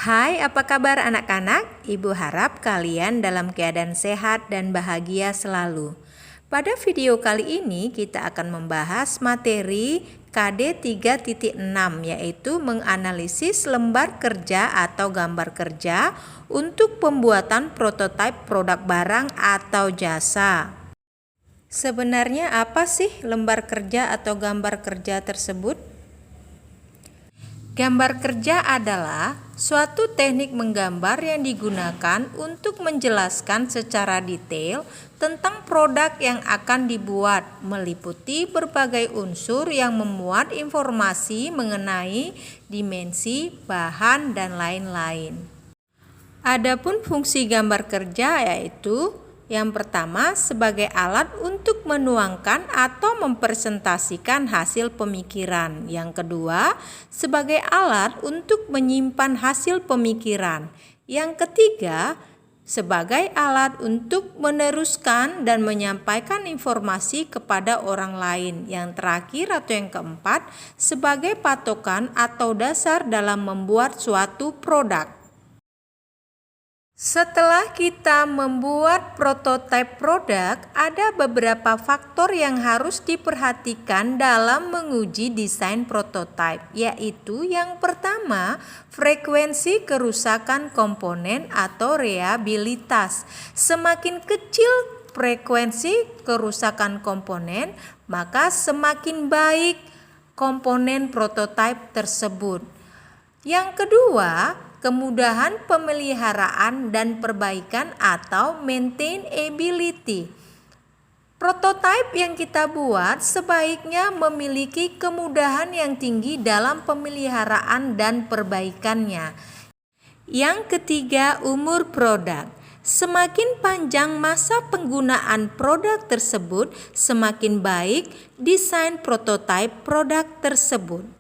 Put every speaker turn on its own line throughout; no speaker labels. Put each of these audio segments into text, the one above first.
Hai, apa kabar anak-anak? Ibu harap kalian dalam keadaan sehat dan bahagia selalu. Pada video kali ini kita akan membahas materi KD 3.6 yaitu menganalisis lembar kerja atau gambar kerja untuk pembuatan prototipe produk barang atau jasa. Sebenarnya apa sih lembar kerja atau gambar kerja tersebut? Gambar kerja adalah suatu teknik menggambar yang digunakan untuk menjelaskan secara detail tentang produk yang akan dibuat, meliputi berbagai unsur yang memuat informasi mengenai dimensi, bahan, dan lain-lain. Adapun fungsi gambar kerja yaitu yang pertama, sebagai alat untuk menuangkan atau mempresentasikan hasil pemikiran. Yang kedua, sebagai alat untuk menyimpan hasil pemikiran. Yang ketiga, sebagai alat untuk meneruskan dan menyampaikan informasi kepada orang lain. Yang terakhir atau yang keempat, sebagai patokan atau dasar dalam membuat suatu produk. Setelah kita membuat prototipe produk, ada beberapa faktor yang harus diperhatikan dalam menguji desain prototipe, yaitu yang pertama, frekuensi kerusakan komponen atau reliabilitas. Semakin kecil frekuensi kerusakan komponen, maka semakin baik komponen prototipe tersebut. Yang kedua, kemudahan pemeliharaan dan perbaikan atau maintainability. Prototipe yang kita buat sebaiknya memiliki kemudahan yang tinggi dalam pemeliharaan dan perbaikannya. Yang ketiga, umur produk. Semakin panjang masa penggunaan produk tersebut, semakin baik desain prototipe produk tersebut.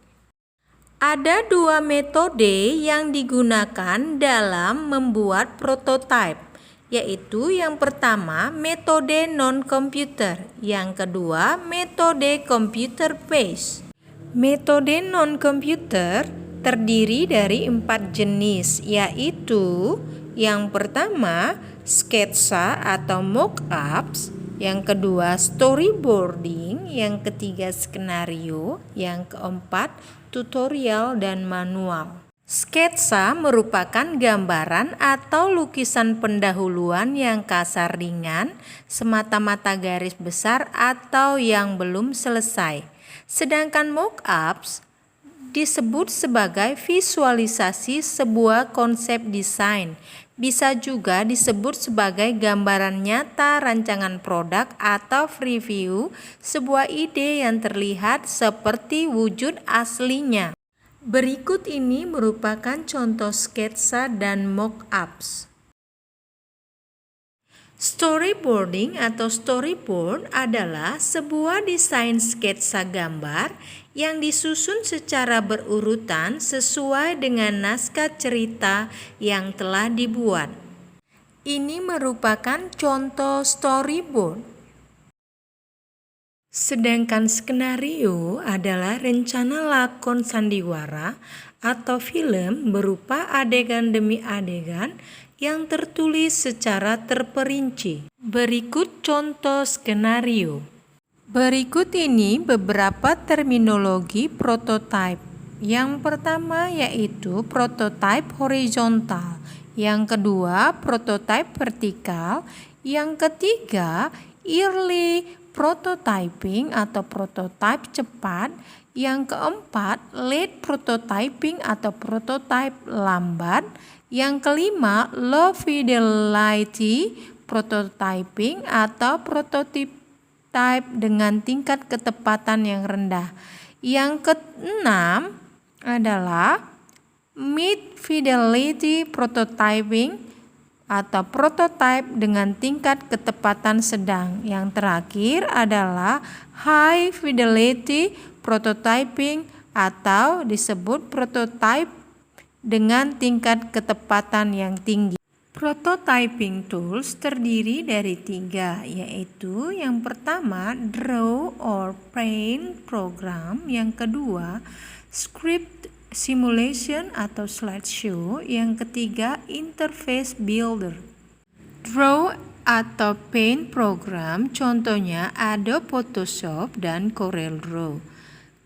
Ada dua metode yang digunakan dalam membuat prototipe, yaitu yang pertama metode non-computer, yang kedua metode computer-based. Metode non-computer terdiri dari 4 jenis, yaitu yang pertama sketsa atau mock-ups, yang kedua storyboarding, yang ketiga skenario, yang keempat tutorial dan manual. Sketsa merupakan gambaran atau lukisan pendahuluan yang kasar ringan, semata-mata garis besar atau yang belum selesai. Sedangkan mock-ups disebut sebagai visualisasi sebuah konsep desain. Bisa juga disebut sebagai gambaran nyata rancangan produk atau preview sebuah ide yang terlihat seperti wujud aslinya. Berikut ini merupakan contoh sketsa dan mock-ups. Storyboarding atau storyboard adalah sebuah desain sketsa gambar yang disusun secara berurutan sesuai dengan naskah cerita yang telah dibuat. Ini merupakan contoh storyboard. Sedangkan skenario adalah rencana lakon sandiwara atau film berupa adegan demi adegan yang tertulis secara terperinci. Berikut contoh skenario. Berikut ini beberapa terminologi prototipe. Yang pertama yaitu prototipe horizontal, yang kedua prototipe vertikal, yang ketiga early prototyping atau prototipe cepat, yang keempat late prototyping atau prototipe lambat, yang kelima low fidelity prototyping atau prototipe dengan tingkat ketepatan yang rendah. Yang keenam adalah mid fidelity prototyping atau prototipe dengan tingkat ketepatan sedang. Yang terakhir adalah high fidelity prototyping atau disebut prototipe dengan tingkat ketepatan yang tinggi. Prototyping tools terdiri dari 3, yaitu yang pertama Draw or Paint program, yang kedua Script simulation atau slideshow. Yang ketiga, interface builder. Draw atau Paint program, contohnya Adobe Photoshop dan CorelDRAW.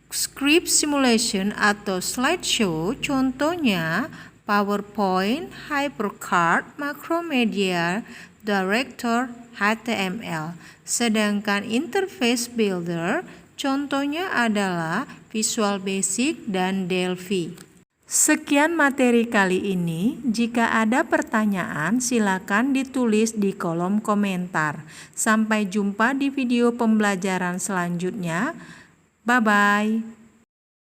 Script simulation atau slideshow, contohnya PowerPoint, HyperCard, Macromedia, Director, HTML. Sedangkan interface builder, contohnya adalah Visual Basic dan Delphi. Sekian materi kali ini. Jika ada pertanyaan, silakan ditulis di kolom komentar. Sampai jumpa di video pembelajaran selanjutnya. Bye-bye.